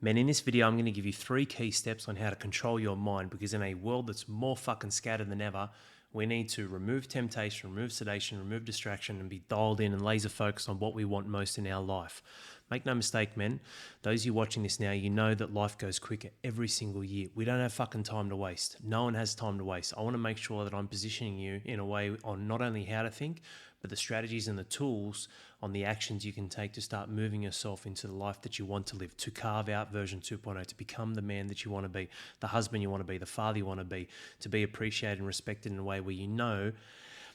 Man, in this video, I'm going to give you 3 key steps on how to control your mind, because in a world that's more fucking scattered than ever, we need to remove temptation, remove sedation, remove distraction, and be dialed in and laser focused on what we want most in our life. Make no mistake, men, those of you watching this now, you know that life goes quicker every single year. We don't have fucking time to waste. No one has time to waste. I want to make sure that I'm positioning you in a way on not only how to think, but the strategies and the tools on the actions you can take to start moving yourself into the life that you want to live, to carve out version 2.0, to become the man that you want to be, the husband you want to be, the father you want to be appreciated and respected in a way where you know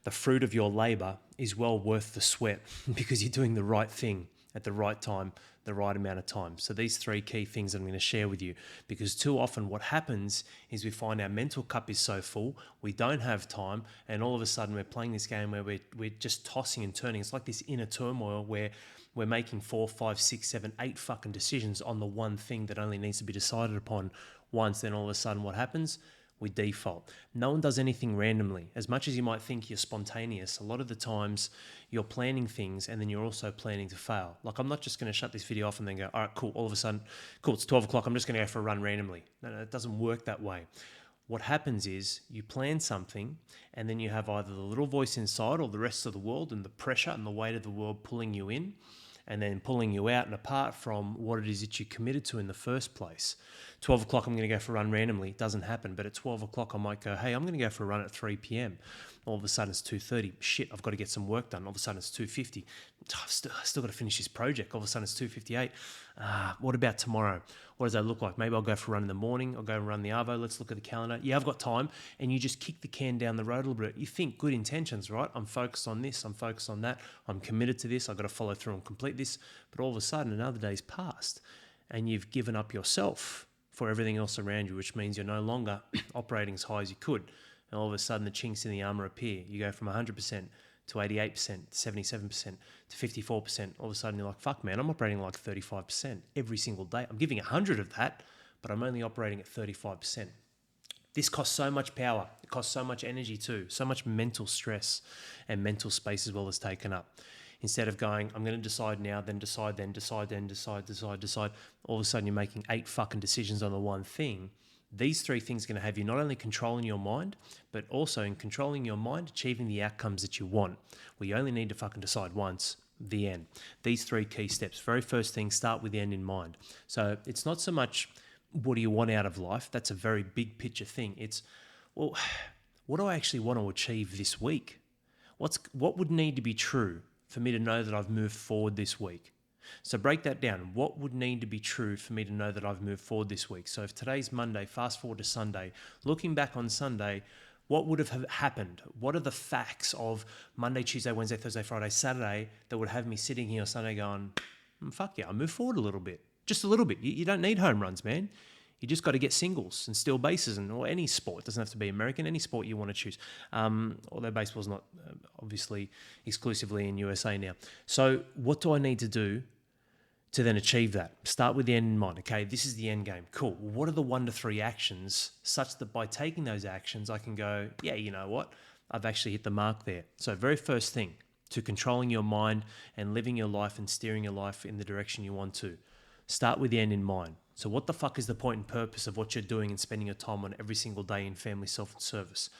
the fruit of your labor is well worth the sweat because you're doing the right thing at the right time, the right amount of time. So these 3 key things I'm going to share with you, because too often what happens is we find our mental cup is so full, we don't have time, and all of a sudden we're playing this game where we're just tossing and turning. It's like this inner turmoil where we're making 4, 5, 6, 7, 8 fucking decisions on the one thing that only needs to be decided upon once. Then all of a sudden what happens? We default. No one does anything randomly. As much as you might think you're spontaneous, a lot of the times you're planning things and then you're also planning to fail. Like, I'm not just going to shut this video off and then go, all right, cool, all of a sudden, cool, it's 12 o'clock, I'm just going to go for a run randomly. No, it doesn't work that way. What happens is you plan something and then you have either the little voice inside or the rest of the world and the pressure and the weight of the world pulling you in and then pulling you out and apart from what it is that you committed to in the first place. 12 o'clock, I'm going to go for a run randomly. It doesn't happen. But at 12 o'clock, I might go, hey, I'm going to go for a run at 3 p.m. All of a sudden, it's 2:30. Shit, I've got to get some work done. All of a sudden, it's 2:50. I've still got to finish this project. All of a sudden, it's 2:58. What about tomorrow? What does that look like? Maybe I'll go for a run in the morning. I'll go and run the Arvo. Let's look at the calendar. Yeah, I've got time. And you just kick the can down the road a little bit. You think good intentions, right? I'm focused on this. I'm focused on that. I'm committed to this. I've got to follow through and complete this. But all of a sudden, another day's passed and you've given up yourself for everything else around you, which means you're no longer operating as high as you could. And all of a sudden, the chinks in the armor appear. You go from 100% to 88%, to 77%, to 54%. All of a sudden, you're like, fuck, man, I'm operating like 35% every single day. I'm giving 100 of that, but I'm only operating at 35%. This costs so much power. It costs so much energy too, so much mental stress and mental space as well is taken up. Instead of going, I'm going to decide now, then decide, then decide, then decide, all of a sudden you're making 8 fucking decisions on the one thing. These 3 things are going to have you not only controlling your mind, but also in controlling your mind, achieving the outcomes that you want. Well, you only need to fucking decide once, the end. These 3 key steps. Very first thing, start with the end in mind. So it's not so much what do you want out of life? That's a very big picture thing. It's, well, what do I actually want to achieve this week? What would need to be true for me to know that I've moved forward this week? So break that down. What would need to be true for me to know that I've moved forward this week? So if today's Monday, fast forward to Sunday, looking back on Sunday, what would have happened? What are the facts of Monday, Tuesday, Wednesday, Thursday, Friday, Saturday that would have me sitting here Sunday going, fuck yeah, I moved forward a little bit. Just a little bit. You don't need home runs, man. You just got to get singles and steal bases, or any sport. It doesn't have to be American, any sport you want to choose. Although baseball's not obviously exclusively in USA now. So what do I need to do to then achieve that? Start with the end in mind. Okay, this is the end game. Cool. Well, what are the 1 to 3 actions such that by taking those actions, I can go, yeah, you know what? I've actually hit the mark there. So very first thing to controlling your mind and living your life and steering your life in the direction you want to. Start with the end in mind. So what the fuck is the point and purpose of what you're doing and spending your time on every single day in family, self, and service?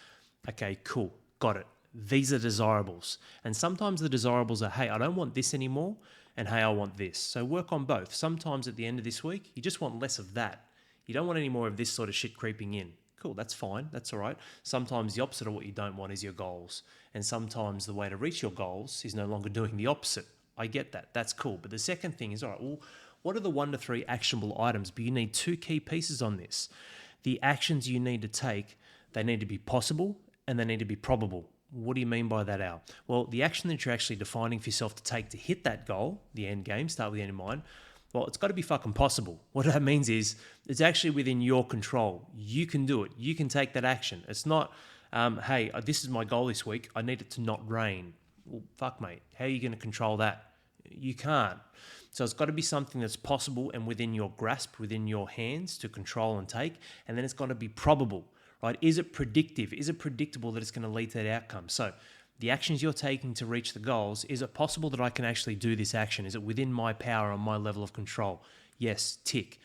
Okay, cool. Got it. These are desirables. And sometimes the desirables are, hey, I don't want this anymore, and hey, I want this. So work on both. Sometimes at the end of this week, you just want less of that. You don't want any more of this sort of shit creeping in. Cool, that's fine. That's all right. Sometimes the opposite of what you don't want is your goals. And sometimes the way to reach your goals is no longer doing the opposite. I get that. That's cool. But the second thing is, all right, well, what are the 1 to 3 actionable items? But you need 2 key pieces on this. The actions you need to take, they need to be possible and they need to be probable. What do you mean by that, Al? Well, the action that you're actually defining for yourself to take to hit that goal, the end game, start with the end in mind, well, it's got to be fucking possible. What that means is it's actually within your control. You can do it. You can take that action. It's not, hey, this is my goal this week. I need it to not rain. Well, fuck, mate. How are you going to control that? You can't. So it's got to be something that's possible and within your grasp, within your hands to control and take. And then it's got to be probable, right? Is it predictive? Is it predictable that it's going to lead to that outcome? So the actions you're taking to reach the goals, is it possible that I can actually do this action? Is it within my power and my level of control? Yes, tick.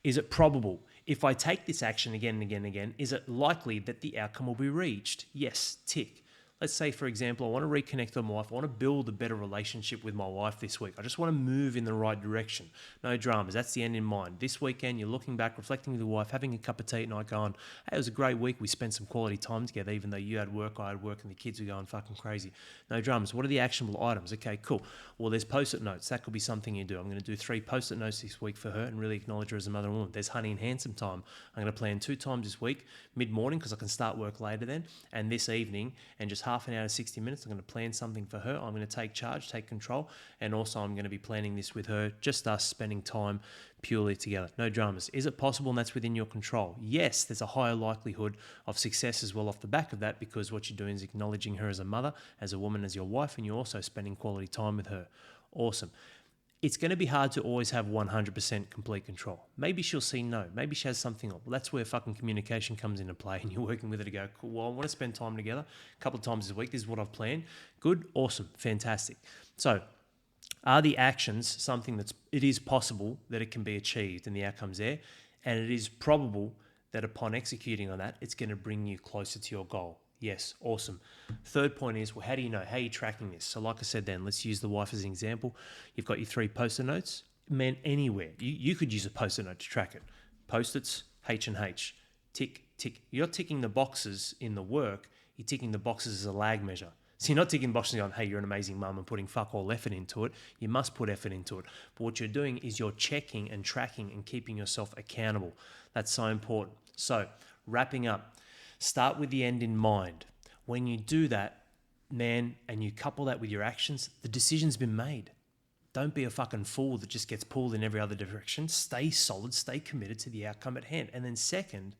Is it probable? If I take this action again and again and again, is it likely that the outcome will be reached? Yes, tick. Let's say, for example, I want to reconnect with my wife. I want to build a better relationship with my wife this week. I just want to move in the right direction. No dramas. That's the end in mind. This weekend, you're looking back, reflecting with your wife, having a cup of tea at night, going, hey, it was a great week. We spent some quality time together, even though you had work, I had work, and the kids were going fucking crazy. No dramas. What are the actionable items? Okay, cool. Well, there's post-it notes. That could be something you do. I'm going to do 3 post-it notes this week for her and really acknowledge her as a mother and woman. There's honey and handsome time. I'm going to plan 2 times this week, mid-morning, because I can start work later then, and this evening, and just half an hour to 60 minutes. I'm going to plan something for her. I'm going to take charge, take control, and also I'm going to be planning this with her, just us spending time purely together. No dramas. Is it possible and that's within your control? Yes, there's a higher likelihood of success as well off the back of that, because what you're doing is acknowledging her as a mother, as a woman, as your wife, and you're also spending quality time with her. Awesome. It's going to be hard to always have 100% complete control. Maybe she'll see no. Maybe she has something on. Well, that's where fucking communication comes into play, and you're working with her to go, cool, well, I want to spend time together a couple of times this week. This is what I've planned. Good, awesome, fantastic. So, are the actions something it is possible that it can be achieved and the outcome's there, and it is probable that upon executing on that, it's going to bring you closer to your goal? Yes, awesome. Third point is, well, how do you know? How are you tracking this? So like I said then, let's use the wife as an example. You've got your 3 post-it notes. Man, anywhere. You could use a post-it note to track it. Post-its, H&H. Tick, tick. You're not ticking the boxes in the work. You're ticking the boxes as a lag measure. So you're not ticking boxes and going, hey, you're an amazing mum and putting fuck all effort into it. You must put effort into it. But what you're doing is you're checking and tracking and keeping yourself accountable. That's so important. So wrapping up. Start with the end in mind. When you do that, man, and you couple that with your actions, the decision's been made. Don't be a fucking fool that just gets pulled in every other direction. Stay solid, stay committed to the outcome at hand. And then second,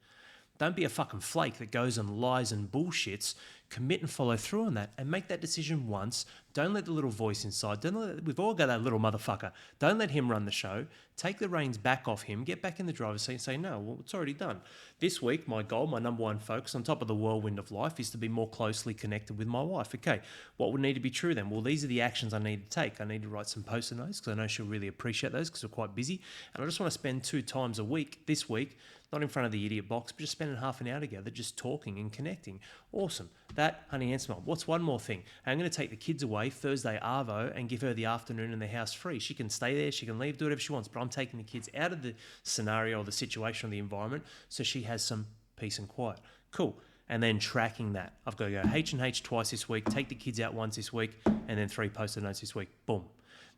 don't be a fucking flake that goes and lies and bullshits. Commit and follow through on that and make that decision once. Don't let the little voice inside. We've all got that little motherfucker. Don't let him run the show. Take the reins back off him. Get back in the driver's seat and say, no, well, it's already done. This week, my goal, my number one focus on top of the whirlwind of life is to be more closely connected with my wife. Okay, what would need to be true then? Well, these are the actions I need to take. I need to write some post-it notes because I know she'll really appreciate those because we're quite busy. And I just want to spend 2 times a week this week, not in front of the idiot box, but just spending half an hour together, just talking and connecting. Awesome. That, honey, answer. What's one more thing? I'm going to take the kids away Thursday Arvo and give her the afternoon in the house free. She can stay there, she can leave, do whatever she wants, but I'm taking the kids out of the scenario or the situation or the environment so she has some peace and quiet. Cool. And then tracking that. I've got to go H&H twice this week, take the kids out once this week, and then 3 post-it notes this week. Boom.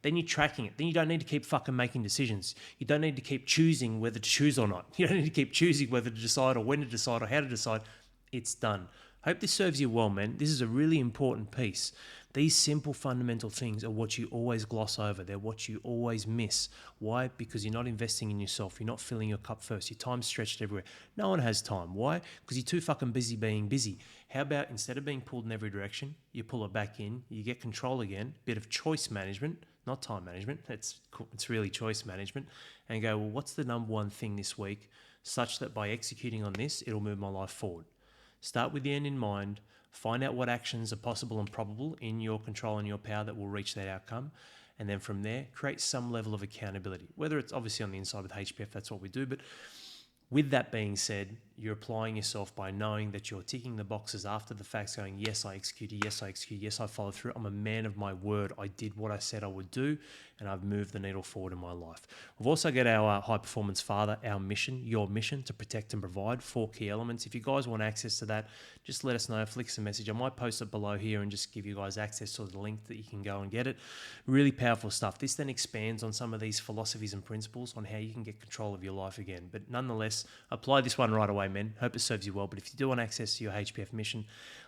Then you're tracking it. Then you don't need to keep fucking making decisions. You don't need to keep choosing whether to choose or not. You don't need to keep choosing whether to decide or when to decide or how to decide. It's done. Hope this serves you well, man. This is a really important piece. These simple fundamental things are what you always gloss over. They're what you always miss. Why? Because you're not investing in yourself. You're not filling your cup first. Your time's stretched everywhere. No one has time. Why? Because you're too fucking busy being busy. How about instead of being pulled in every direction, you pull it back in, you get control again, bit of choice management, not time management. It's really choice management. And go, well, what's the number one thing this week such that by executing on this, it'll move my life forward? Start with the end in mind. Find out what actions are possible and probable in your control and your power that will reach that outcome. And then from there, create some level of accountability. Whether it's obviously on the inside with HPF, that's what we do. But with that being said, you're applying yourself by knowing that you're ticking the boxes after the facts, going, yes, I executed, yes, I executed, yes, I followed through. I'm a man of my word. I did what I said I would do, and I've moved the needle forward in my life. We've also got our High Performance Father, our mission, your mission to protect and provide, 4 key elements. If you guys want access to that, just let us know, flick us a message. I might post it below here and just give you guys access to the link that you can go and get it. Really powerful stuff. This then expands on some of these philosophies and principles on how you can get control of your life again. But nonetheless, apply this one right away, men. Hope it serves you well. But if you do want access to your HPF mission,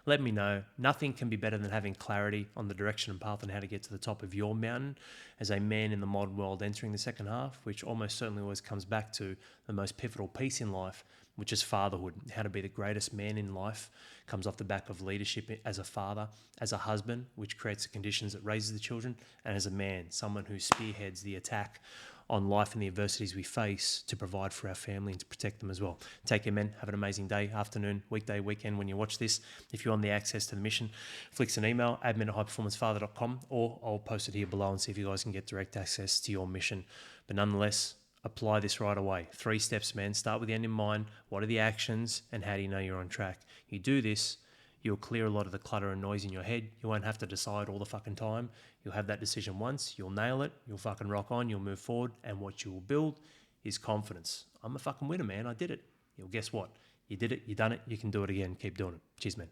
let me know. Nothing can be better than having clarity on the direction and path and how to get to the top of your mountain as a man in the modern world entering the second half, which almost certainly always comes back to the most pivotal piece in life, which is fatherhood. How to be the greatest man in life comes off the back of leadership as a father, as a husband, which creates the conditions that raises the children, and as a man, someone who spearheads the attack on life and the adversities we face to provide for our family and to protect them as well. Take care, men. Have an amazing day, afternoon, weekday, weekend when you watch this. If you want the access to the mission, flick us an email, admin@highperformancefather.com, or I'll post it here below and see if you guys can get direct access to your mission. But nonetheless, Apply this right away. 3 steps, man. Start with the end in mind. What are the actions and how do you know you're on track? You do this, you'll clear a lot of the clutter and noise in your head. You won't have to decide all the fucking time. You'll have that decision once, you'll nail it, you'll fucking rock on, you'll move forward, and what you will build is confidence. I'm a fucking winner, man. I did it. Well, guess what? You did it, you done it, you can do it again. Keep doing it. Cheers, man.